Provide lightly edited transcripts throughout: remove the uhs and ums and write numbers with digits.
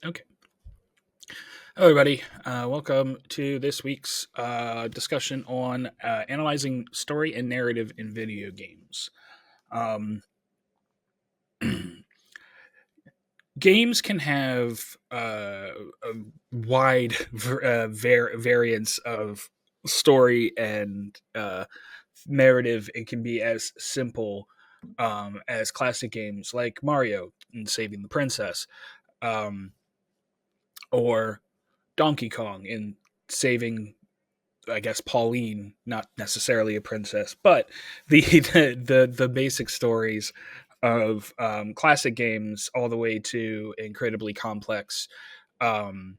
Okay. Hello, everybody. Welcome to this week's discussion on analyzing story and narrative in video games. Um, Games can have a wide variance of story and narrative. It can be as simple as classic games like Mario and Saving the Princess, um, or Donkey Kong in saving, I guess, Pauline, not necessarily a princess, but the basic stories of classic games, all the way to incredibly complex um,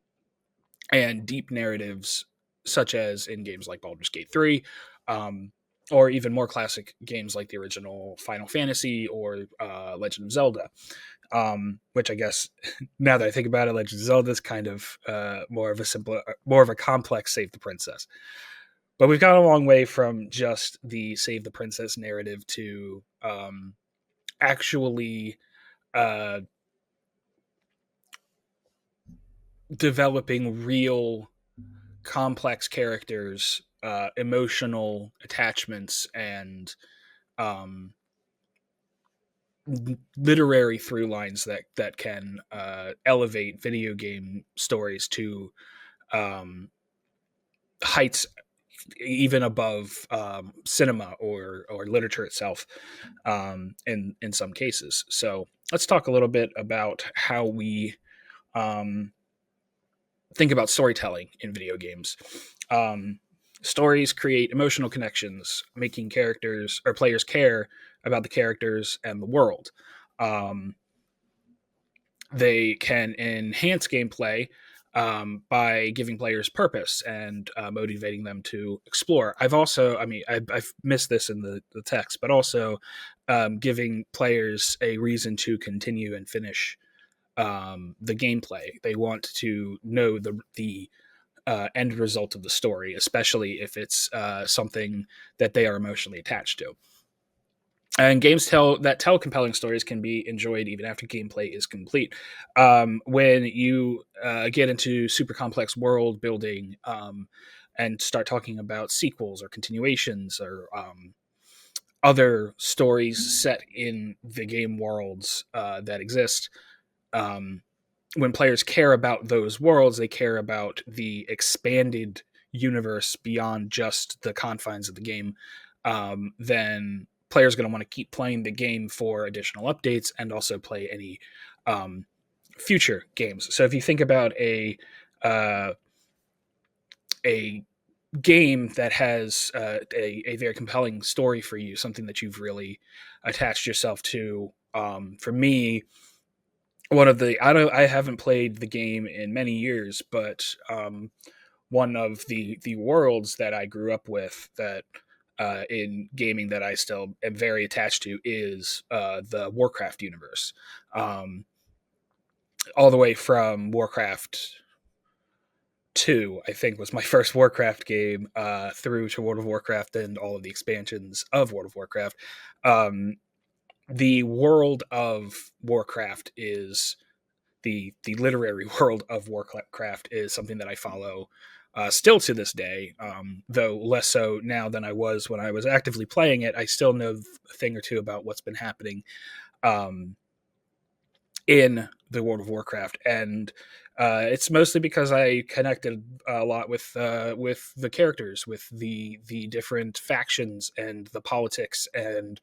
and deep narratives, such as in games like Baldur's Gate 3, um, or even more classic games like the original Final Fantasy or Legend of Zelda. Which I guess, now that I think about it, Legend of Zelda is kind of more of a complex Save the Princess. But we've gone a long way from just the Save the Princess narrative to actually uh, developing real complex characters, emotional attachments, and um, literary through lines that can elevate video game stories to um, heights even above cinema or literature itself, in some cases. So let's talk a little bit about how we um, think about storytelling in video games. Um, Stories create emotional connections, making characters or players care about the characters and the world. Um, they can enhance gameplay by giving players purpose and motivating them to explore. I've missed this in the text, but also giving players a reason to continue and finish the gameplay. They want to know the end result of the story, especially if it's something that they are emotionally attached to. And games tell compelling stories can be enjoyed even after gameplay is complete. When you get into super complex world building, and start talking about sequels or continuations or other stories set in the game worlds that exist, um, when players care about those worlds, they care about the expanded universe beyond just the confines of the game. Then players are going to want to keep playing the game for additional updates and also play any um, future games. So if you think about uh, a game that has a very compelling story for you, something that you've really attached yourself to. For me, one of the I haven't played the game in many years, but one of the worlds that I grew up with that in gaming that I still am very attached to is the Warcraft universe. Um, all the way from Warcraft 2, I think, was my first Warcraft game, through to World of Warcraft and all of the expansions of World of Warcraft. Um, the world of Warcraft is the literary world of Warcraft is something that I follow still to this day, though less so now than I was when I was actively playing it. I still know a thing or two about what's been happening um, in the World of Warcraft, and it's mostly because I connected a lot with the characters, with the different factions and the politics and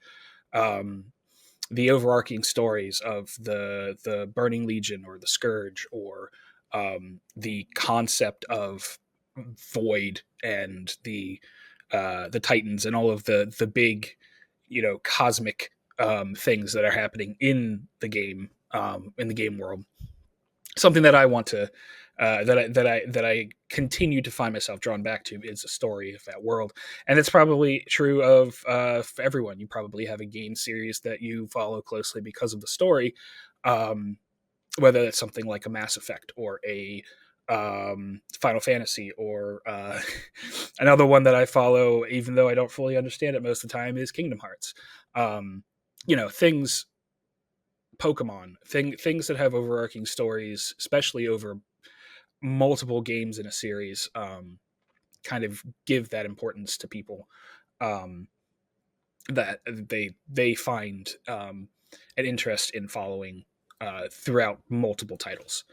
um, the overarching stories of the Burning Legion or the Scourge, or the concept of Void and the Titans and all of the big, cosmic things that are happening in the game world. Something that I want to that I continue to find myself drawn back to is the story of that world, and it's probably true of for everyone. You probably have a game series that you follow closely because of the story, um, whether it's something like a Mass Effect or a Final Fantasy, or another one that I follow, even though I don't fully understand it most of the time, is Kingdom Hearts. Um, Things Pokemon, things that have overarching stories, especially over multiple games in a series, kind of give that importance to people, um, that they find an interest in following throughout multiple titles.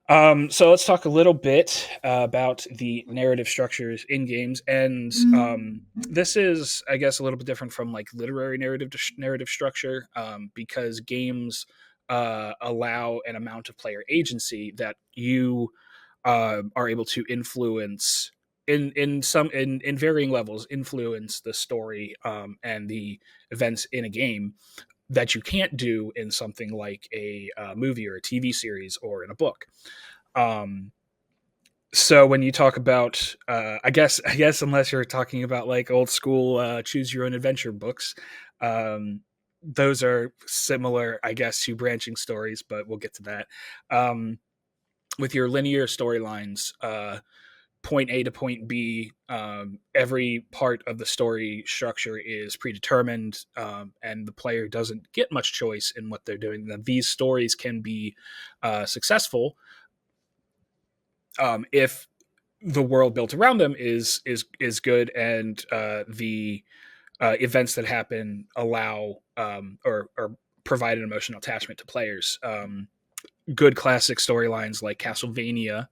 So let's talk a little bit about the narrative structures in games, and this is, I guess, a little bit different from like literary narrative structure, because games allow an amount of player agency that you are able to influence in varying levels, influence the story and the events in a game that you can't do in something like a movie or a TV series or in a book. Um, so when you talk about, I guess unless you're talking about like old school choose your own adventure books, um, those are similar, I guess, to branching stories, but we'll get to that. Um, with your linear storylines, point A to point B, every part of the story structure is predetermined, and the player doesn't get much choice in what they're doing. Now, these stories can be successful if the world built around them is good, and the events that happen allow or provide an emotional attachment to players. Good classic storylines like Castlevania.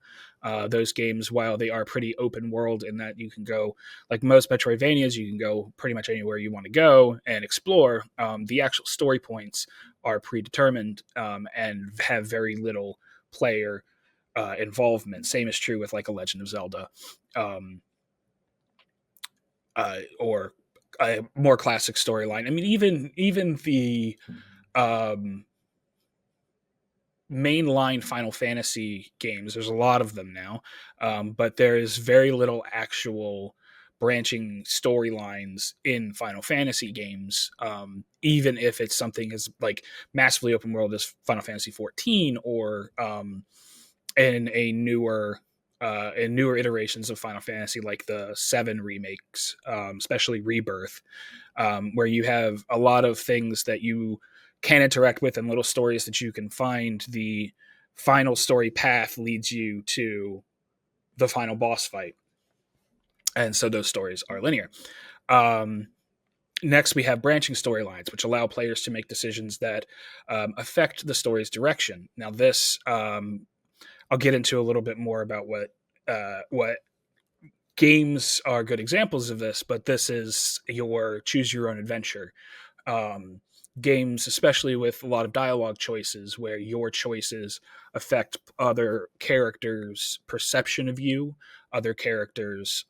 Those games, while they are pretty open world in that you can go, like most Metroidvanias, you can go pretty much anywhere you want to go and explore. The actual story points are predetermined and have very little player involvement. Same is true with like a Legend of Zelda, um, or a more classic storyline. I mean, even the um, mainline Final Fantasy games. There's a lot of them now, but there is very little actual branching storylines in Final Fantasy games. Even if it's something as like massively open world as Final Fantasy 14, or in a newer in newer iterations of Final Fantasy, like the Seven remakes, especially Rebirth, where you have a lot of things that you can interact with and little stories that you can find. The final story path leads you to the final boss fight, and so those stories are linear. Um, Next, we have branching storylines, which allow players to make decisions that affect the story's direction. Now, this I'll get into a little bit more about what games are good examples of this, but this is your choose your own adventure um, games, especially with a lot of dialogue choices, where your choices affect other characters' perception of you, other characters'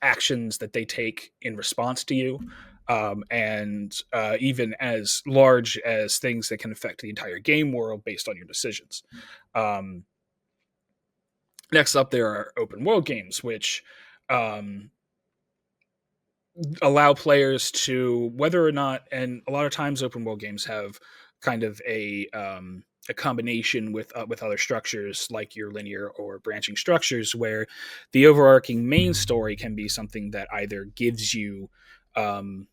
actions that they take in response to you, and even as large as things that can affect the entire game world based on your decisions. Um, Next up, there are open world games, which um, allow players to, whether or not, and a lot of times open world games have kind of a combination with other structures like your linear or branching structures, where the overarching main story can be something that either gives you um,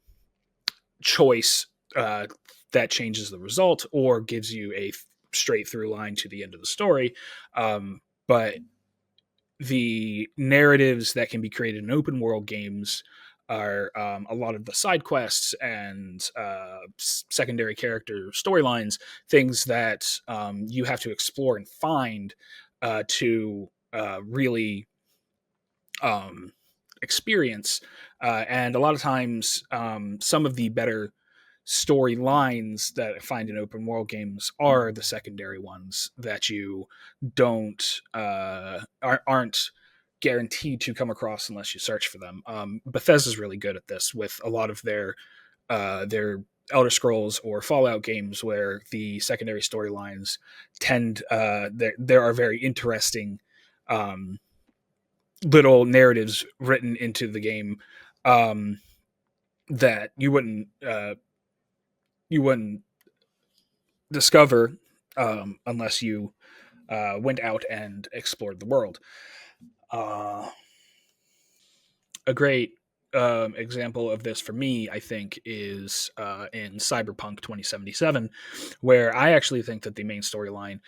choice that changes the result, or gives you a straight through line to the end of the story. But the narratives that can be created in open world games are a lot of the side quests and secondary character storylines, things that you have to explore and find to really um, experience. And a lot of times, some of the better storylines that I find in open world games are the secondary ones that you don't aren't guaranteed to come across unless you search for them. Bethesda's really good at this with a lot of their Elder Scrolls or Fallout games, where the secondary storylines tend there are very interesting um, little narratives written into the game um, that you wouldn't discover unless you went out and explored the world. Uh, a great example of this for me, I think, is in Cyberpunk 2077, where I actually think that the main storyline,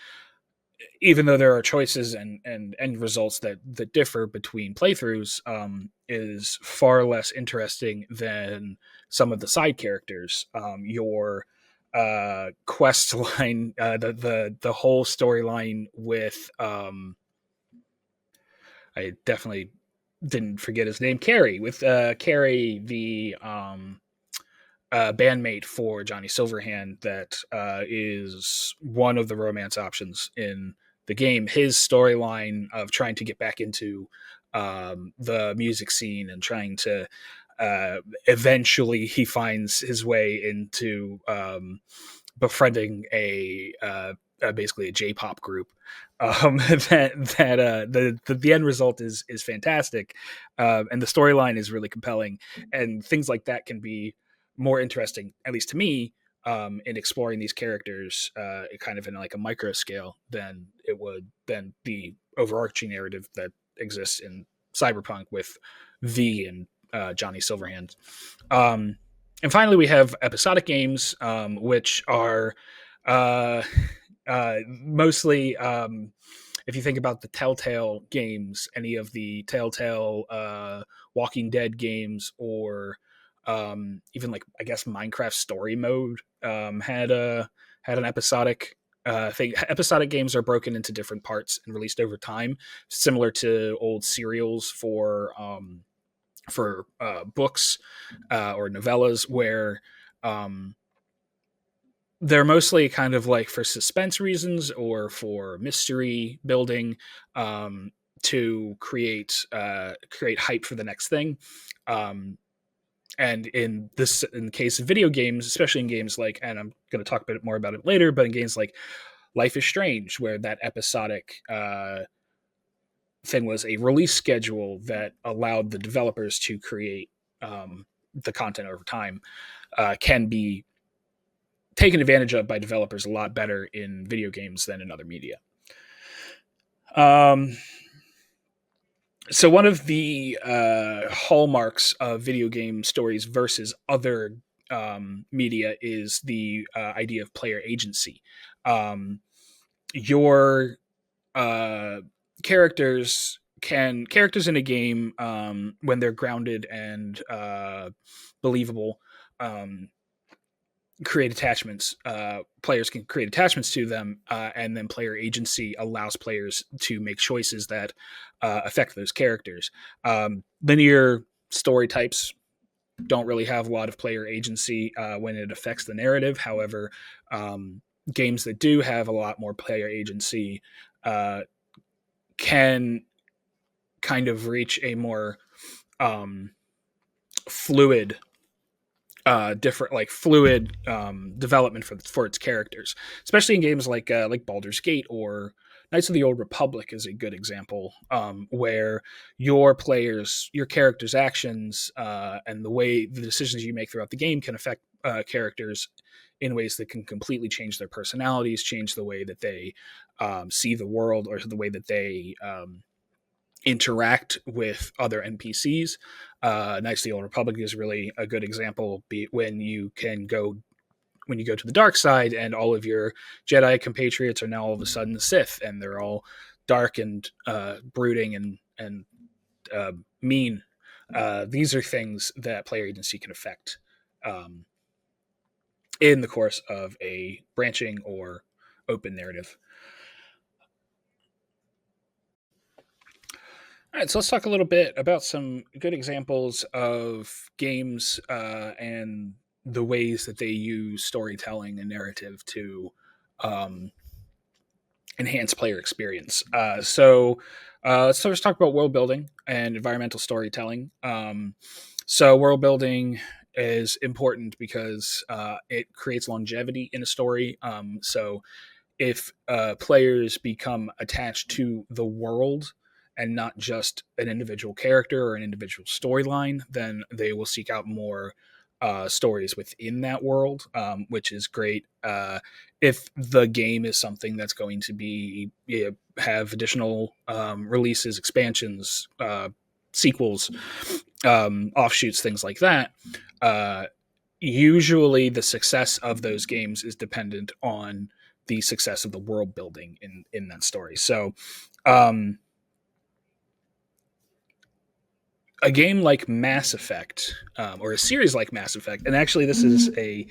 even though there are choices and end results that differ between playthroughs, is far less interesting than some of the side characters. Your quest line, the whole storyline with I definitely didn't forget his name, Carrie, with Carrie, the bandmate for Johnny Silverhand, that is one of the romance options in the game. His storyline of trying to get back into the music scene and trying to eventually he finds his way into befriending basically a J-pop group. The end result is fantastic, and the storyline is really compelling, and things like that can be more interesting, at least to me, in exploring these characters, kind of in like a micro scale than the overarching narrative that exists in Cyberpunk with V and Johnny Silverhand. Um, and finally, we have episodic games, which are uh, mostly, if you think about the Telltale games, any of the Telltale Walking Dead games, or even like I guess Minecraft Story Mode had an episodic thing. Episodic games are broken into different parts and released over time, similar to old serials for books or novellas, where um, they're mostly kind of like for suspense reasons or for mystery building, um, to create hype for the next thing. Um, and in the case of video games, especially in games like, and I'm going to talk a bit more about it later, but in games like Life is Strange, where that episodic thing was a release schedule that allowed the developers to create the content over time, can be taken advantage of by developers a lot better in video games than in other media. Um, so one of the hallmarks of video game stories versus other media is the idea of player agency. Um, your uh, characters in a game, when they're grounded and believable, um, create attachments. Players can create attachments to them, and then player agency allows players to make choices that affect those characters. Linear story types don't really have a lot of player agency when it affects the narrative. However, games that do have a lot more player agency can kind of reach a more fluid different like fluid development for its characters, especially in games like Baldur's Gate or Knights of the Old Republic is a good example, where your characters' actions and the decisions you make throughout the game can affect characters in ways that can completely change their personalities, change the way that they see the world, or the way that they interact with other NPCs. Knights of the Old Republic is really a good example. When you go to the dark side, and all of your Jedi compatriots are now all of a sudden Sith, and they're all dark and brooding and mean. These are things that player agency can affect um, in the course of a branching or open narrative. All right, so let's talk a little bit about some good examples of games and the ways that they use storytelling and narrative to um, enhance player experience. Let's first talk about world building and environmental storytelling. So world building is important because it creates longevity in a story. So if players become attached to the world and not just an individual character or an individual storyline, then they will seek out more stories within that world, which is great. If the game is something that's going to be have additional releases, expansions, sequels, offshoots, things like that. Uh, Usually, the success of those games is dependent on the success of the world building in that story. So, um, a game like Mass Effect, or a series like Mass Effect, and actually, this is a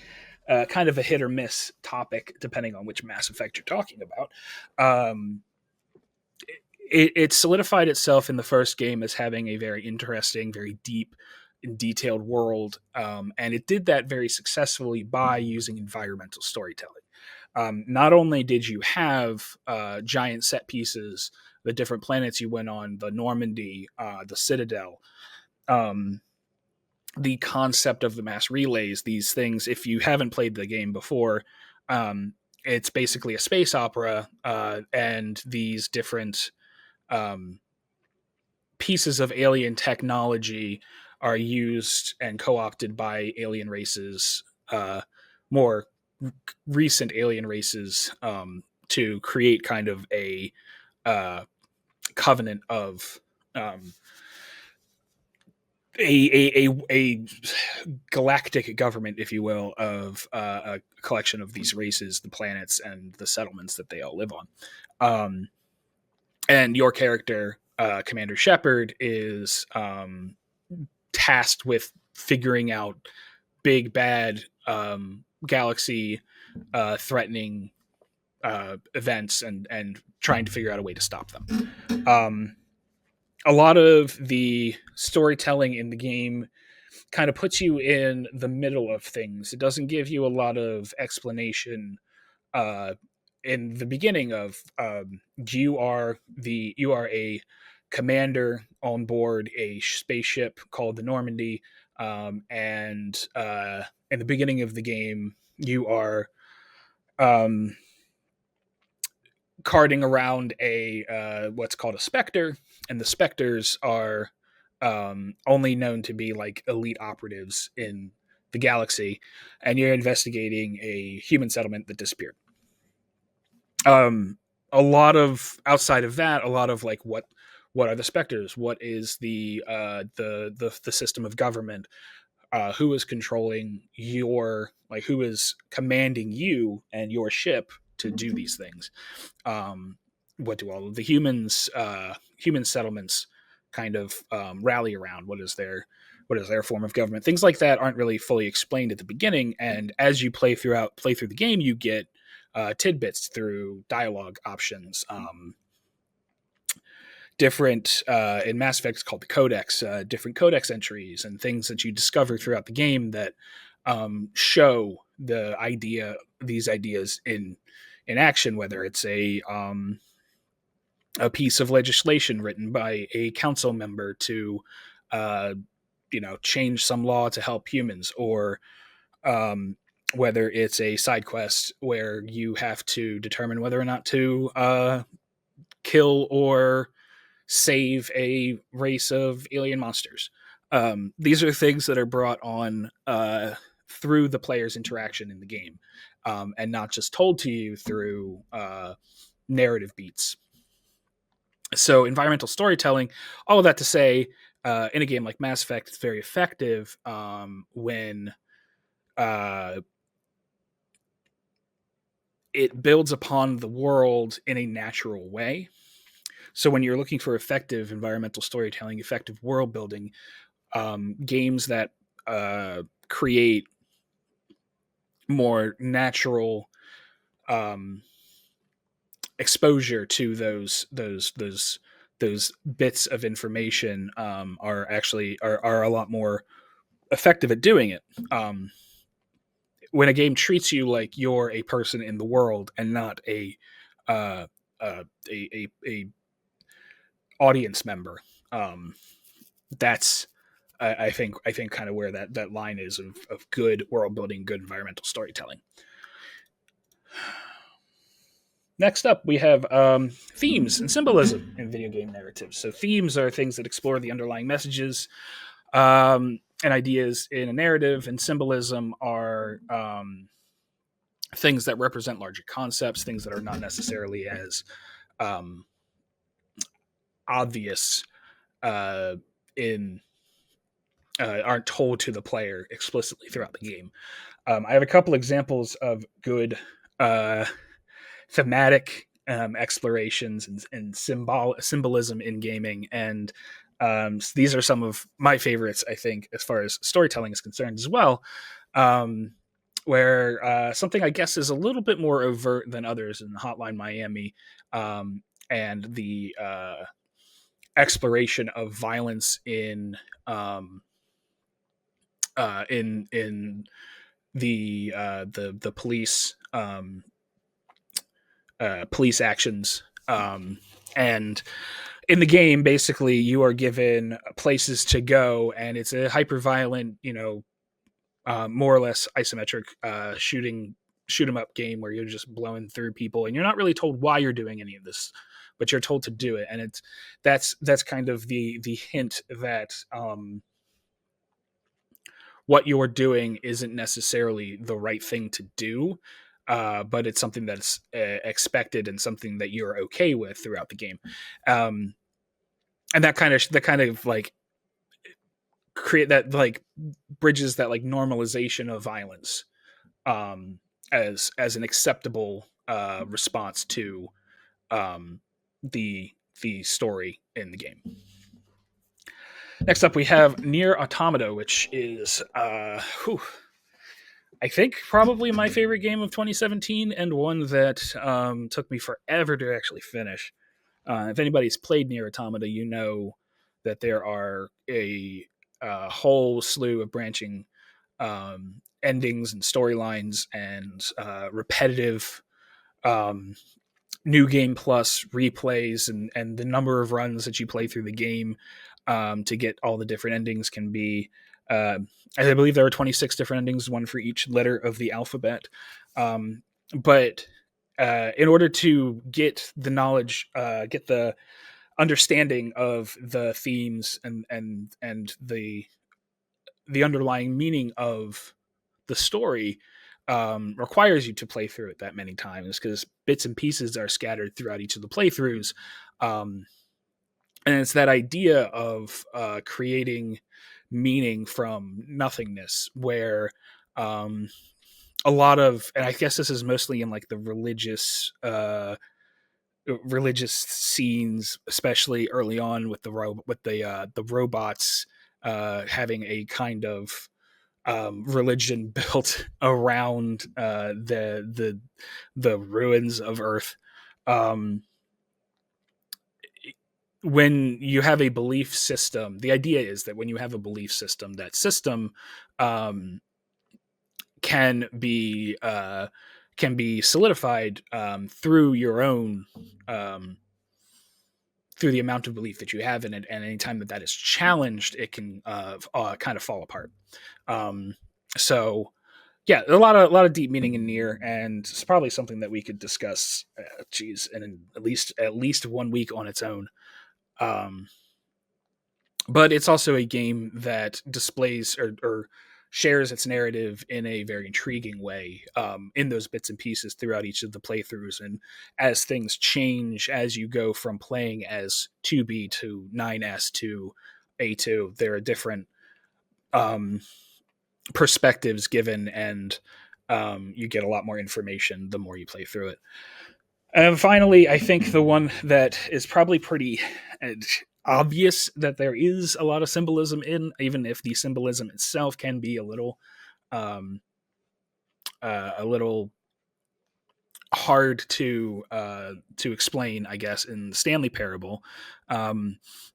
kind of a hit or miss topic depending on which Mass Effect you're talking about. Um, it solidified itself in the first game as having a very interesting, very deep and detailed world, and it did that very successfully by using environmental storytelling. Not only did you have giant set pieces, the different planets you went on, the Normandy, the Citadel, um, the concept of the mass relays, these things, if you haven't played the game before, um, it's basically a space opera, and these different um, pieces of alien technology are used and co-opted by alien races, more recent alien races, to create kind of a uh, covenant of um, a galactic government, if you will, of a collection of these races, the planets, and the settlements that they all live on. And your character, Commander Shepard, is tasked with figuring out big bad galaxy threatening events and trying to figure out a way to stop them. A lot of the storytelling in the game kind of puts you in the middle of things. It doesn't give you a lot of explanation uh, in the beginning of you are a commander on board a spaceship called the Normandy, and in the beginning of the game you are um, carting around a what's called a Spectre, and the Spectres are only known to be like elite operatives in the galaxy, and you're investigating a human settlement that disappeared. um a lot of outside of that, a lot of like what are the Spectres, what is the system of government, who is controlling your, like, who is commanding you and your ship to do these things, what do all of the human settlements kind of rally around, what is their form of government, things like that aren't really fully explained at the beginning, and as you play through the game, you get tidbits through dialogue options, different in Mass Effect it's called the Codex, different Codex entries and things that you discover throughout the game that show these ideas in action, whether it's a piece of legislation written by a council member to uh, change some law to help humans, or um, whether it's a side quest where you have to determine whether or not to kill or save a race of alien monsters. These are things that are brought on through the player's interaction in the game, and not just told to you through narrative beats. So, environmental storytelling, all of that to say, in a game like Mass Effect, it's very effective when uh, it builds upon the world in a natural way. So when you're looking for effective environmental storytelling, effective world building, games that create more natural um, exposure to those bits of information are actually are a lot more effective at doing it. When a game treats you like you're a person in the world and not uh, a audience member, that's I think kind of where that line is of good world building, good environmental storytelling. Next up, we have themes and symbolism in video game narratives. So themes are things that explore the underlying messages and ideas in a narrative, and symbolism are things that represent larger concepts, things that are not necessarily as um, obvious uh, in aren't told to the player explicitly throughout the game. I have a couple examples of good thematic explorations and symbolism in gaming, and these are some of my favorites, I think, as far as storytelling is concerned as well. Um, where something I guess is a little bit more overt than others in Hotline Miami, and the exploration of violence in the police police actions. And in the game, basically, you are given places to go, and it's a hyper violent, more or less isometric shoot 'em up game where you're just blowing through people, and you're not really told why you're doing any of this, but you're told to do it, and that's kind of the hint that what you're doing isn't necessarily the right thing to do, but it's something that's expected and something that you're okay with throughout the game. And that kind of like create that like bridges that like normalization of violence as an acceptable response to um, the story in the game. Next up, we have Nier Automata, which is I think probably my favorite game of 2017, and one that took me forever to actually finish. If anybody's played Nier Automata, you know that there are a whole slew of branching endings and storylines and repetitive new game plus replays, and the number of runs that you play through the game to get all the different endings can be. I believe there are 26 different endings, one for each letter of the alphabet. But in order to get the knowledge, get the understanding of the themes and the underlying meaning of the story, requires you to play through it that many times, because bits and pieces are scattered throughout each of the playthroughs. And it's that idea of creating meaning from nothingness, where a lot of, and I guess this is mostly in like the religious scenes, especially early on with the robots having a kind of religion built around the ruins of Earth. When you have a belief system, the idea is that when you have a belief system, that system can be solidified through your own through the amount of belief that you have in it, and anytime that is challenged, it can kind of fall apart. So yeah, a lot of deep meaning in Nier, and it's probably something that we could discuss in at least 1 week on its own. But it's also a game that displays or shares its narrative in a very intriguing way, in those bits and pieces throughout each of the playthroughs. And as things change, as you go from playing as 2B to 9S to A2, there are different perspectives given, and you get a lot more information the more you play through it. And finally, I think the one that is probably pretty obvious that there is a lot of symbolism in, even if the symbolism itself can be a little hard to explain, I guess, in the Stanley Parable.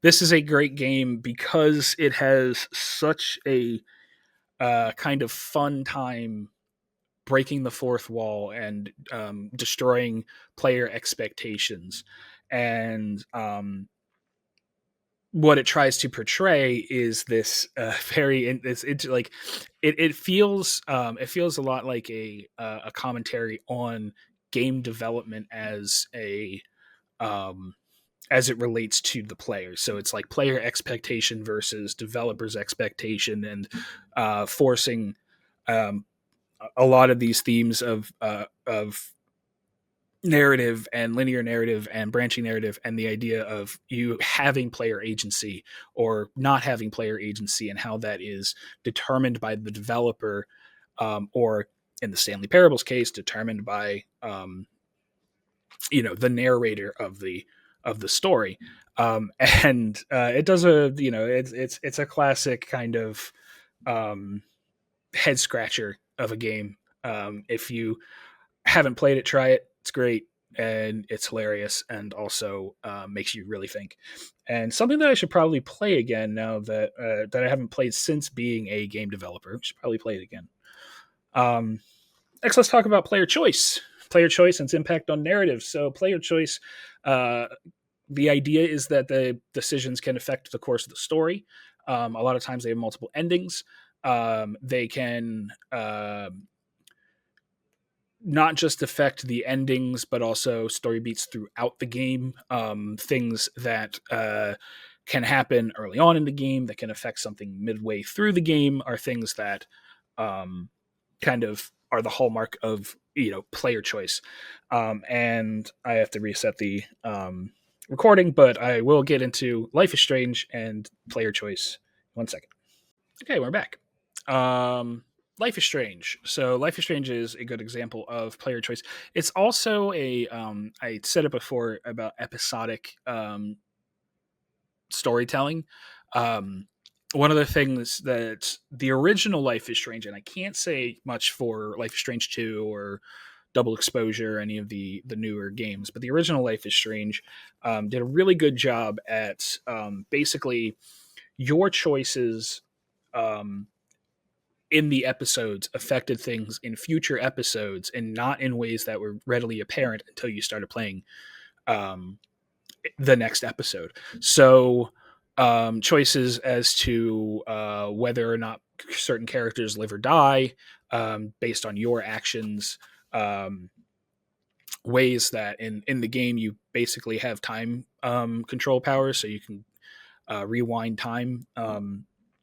This is a great game because it has such a kind of fun time breaking the fourth wall and destroying player expectations. And what it tries to portray is this very it's like it feels a lot like a commentary on game development as it relates to the players. So it's like player expectation versus developers expectation, and forcing a lot of these themes of narrative and linear narrative and branching narrative, and the idea of you having player agency or not having player agency, and how that is determined by the developer, or in the Stanley Parables case, determined by the narrator of the story. And it does it's a classic kind of head scratcher of a game. If you haven't played it, try it. It's great, and it's hilarious, and also makes you really think. And something that I should probably play again now that I haven't played since being a game developer. I should probably play it again. Next, let's talk about player choice. Player choice and its impact on narrative. So, player choice. The idea is that the decisions can affect the course of the story. A lot of times, they have multiple endings. They can not just affect the endings, but also story beats throughout the game. Things that can happen early on in the game that can affect something midway through the game are things that kind of are the hallmark of player choice. And I have to reset the recording, but I will get into Life is Strange and player choice. 1 second. Okay, we're back. Life is Strange. So Life is Strange is a good example of player choice. It's also I said it before about episodic storytelling. One of the things that the original Life is Strange, and I can't say much for Life is Strange 2 or Double Exposure, any of the newer games, but the original Life is Strange did a really good job at basically your choices in the episodes affected things in future episodes, and not in ways that were readily apparent until you started playing the next episode. So choices as to whether or not certain characters live or die based on your actions, ways that in the game you basically have time control powers, so you can rewind time,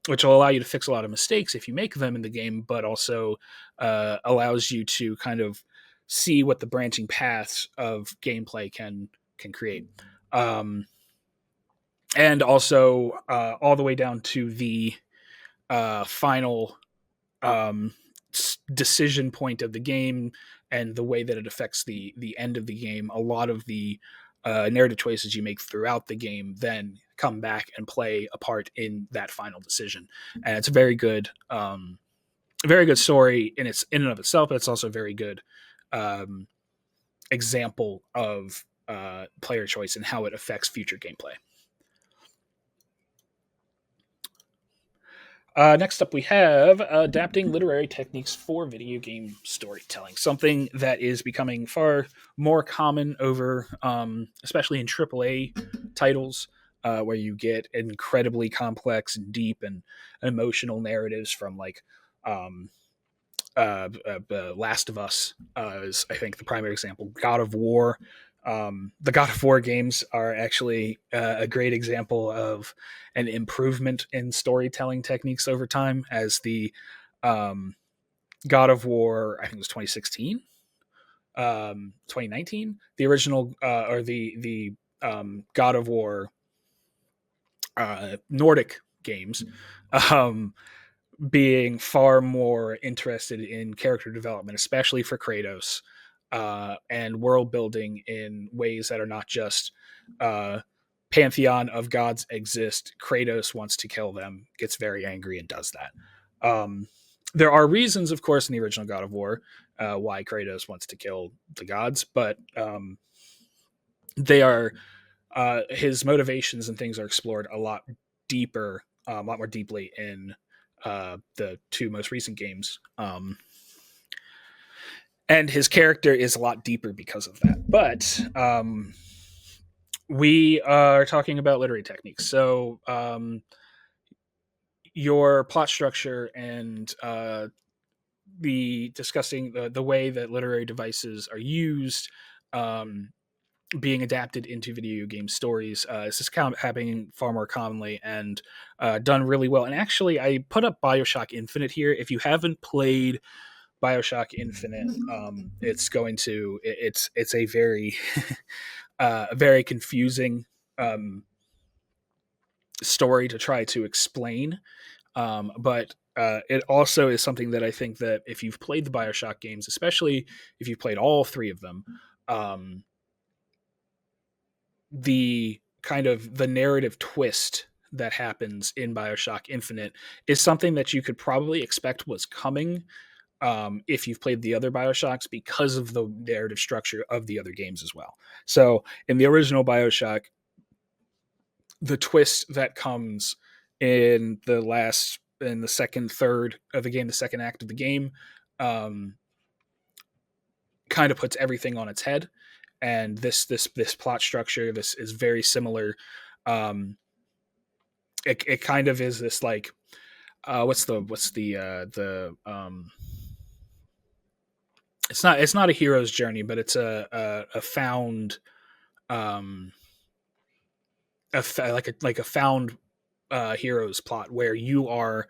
which will allow you to fix a lot of mistakes if you make them in the game, but also allows you to kind of see what the branching paths of gameplay can create. And also all the way down to the final decision point of the game and the way that it affects the end of the game. A lot of the narrative choices you make throughout the game then come back and play a part in that final decision. And it's a very good story in and of itself, but it's also a very good example of player choice and how it affects future gameplay. Next up, we have adapting literary techniques for video game storytelling, something that is becoming far more common over, especially in AAA titles, where you get incredibly complex and deep and emotional narratives from Last of Us is, I think, the primary example. God of War. The God of War games are actually a great example of an improvement in storytelling techniques over time, as the God of War, I think it was 2016, 2019, the original or the God of War Nordic games, being far more interested in character development, especially for Kratos, and world building in ways that are not just pantheon of gods exist. Kratos wants to kill them, gets very angry, and does that. There are reasons, of course, in the original God of War why Kratos wants to kill the gods, but they are his motivations and things are explored a lot deeper, a lot more deeply in the two most recent games. And his character is a lot deeper because of that. But we are talking about literary techniques. So your plot structure and discussing the way that literary devices are used, being adapted into video game stories. This is happening far more commonly and done really well. And actually, I put up BioShock Infinite here. If you haven't played BioShock Infinite, it's a very very confusing um, story to try to explain. But it also is something that I think that if you've played the BioShock games, especially if you've played all three of them, um, the kind of the narrative twist that happens in BioShock Infinite is something that you could probably expect was coming if you've played the other Bioshocks because of the narrative structure of the other games as well. So in the original Bioshock, the twist that comes in the second third of the game, the second act of the game, um, kind of puts everything on its head. And this plot structure, this is very similar. Um, it kind of is this like what's the it's not a hero's journey, but it's a found um like a found hero's plot where you are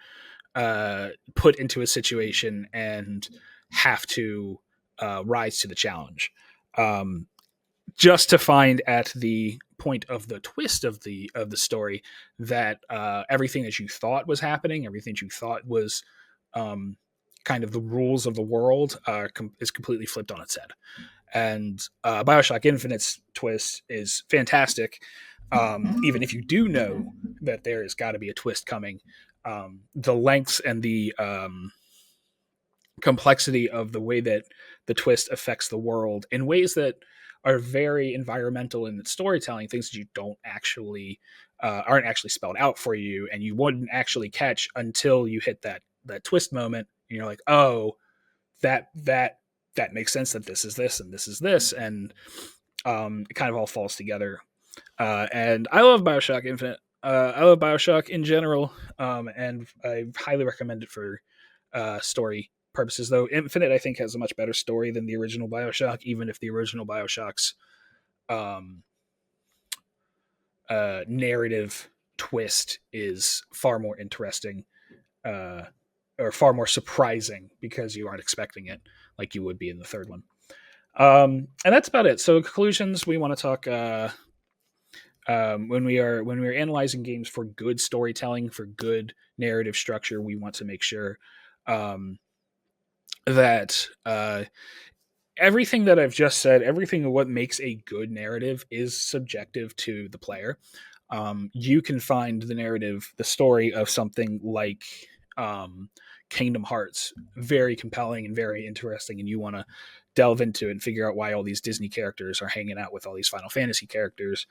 put into a situation and have to rise to the challenge. Um, just to find at the point of the twist of the story that everything that you thought was happening, everything that you thought was um, kind of the rules of the world is completely flipped on its head. And Bioshock Infinite's twist is fantastic. Even if you do know that there has got to be a twist coming, the lengths and the complexity of the way that the twist affects the world in ways that are very environmental in its storytelling, things that you don't actually aren't actually spelled out for you, and you wouldn't actually catch until you hit that twist moment, and you're like, oh, that makes sense that this is this and this is this, and it kind of all falls together. And I love Bioshock Infinite. I love Bioshock in general, and I highly recommend it for story purposes. Though Infinite, I think, has a much better story than the original Bioshock, even if the original Bioshocks um, narrative twist is far more interesting uh, or far more surprising because you aren't expecting it like you would be in the third one. And that's about it. So conclusions, we want to talk when we are analyzing games for good storytelling, for good narrative structure. We want to make sure um, that everything that I've just said, everything of what makes a good narrative is subjective to the player. You can find the narrative, the story of something like um, Kingdom Hearts very compelling and very interesting, and you want to delve into it and figure out why all these Disney characters are hanging out with all these Final Fantasy characters.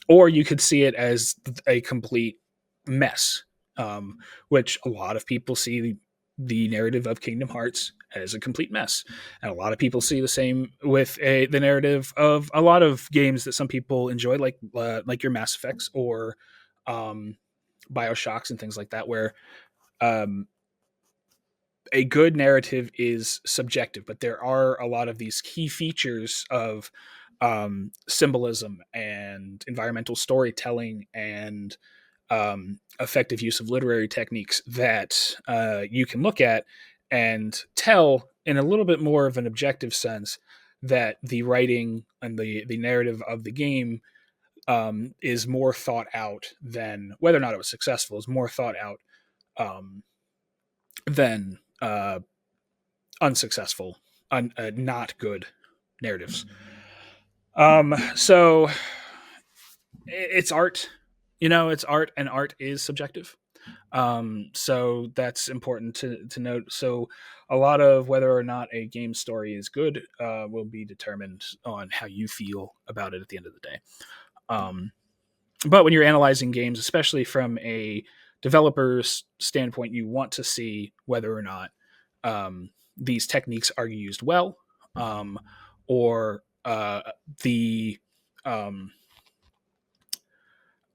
Or you could see it as a complete mess, which a lot of people see the narrative of Kingdom Hearts as a complete mess. And a lot of people see the same with the narrative of a lot of games that some people enjoy, like your Mass Effects or um, Bioshocks and things like that, where um, a good narrative is subjective, but there are a lot of these key features of symbolism and environmental storytelling and effective use of literary techniques that you can look at and tell in a little bit more of an objective sense that the writing and the narrative of the game is more thought out than whether or not it was successful is more thought out than unsuccessful, not good narratives. So it's art, it's art, and art is subjective. So that's important to note. So a lot of whether or not a game story is good will be determined on how you feel about it at the end of the day. Um, but when you're analyzing games, especially from a developer's standpoint, you want to see whether or not these techniques are used well, or the um,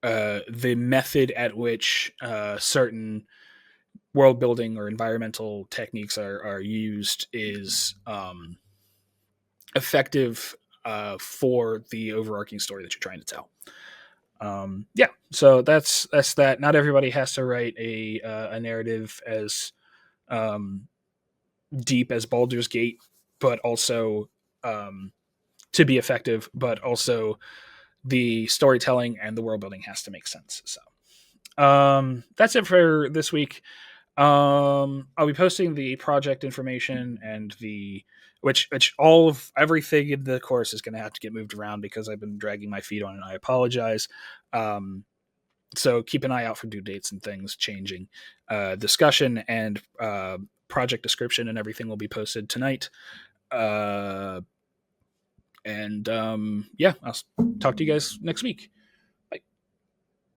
the method at which certain world building or environmental techniques are used is effective for the overarching story that you're trying to tell. Yeah, so that's that. Not everybody has to write a narrative as um, deep as Baldur's Gate, but also to be effective, but also the storytelling and the world building has to make sense. So that's it for this week. I'll be posting the project information and the which all of everything in the course is going to have to get moved around because I've been dragging my feet on it. And I apologize. So keep an eye out for due dates and things changing. Discussion and project description and everything will be posted tonight. And yeah, I'll talk to you guys next week.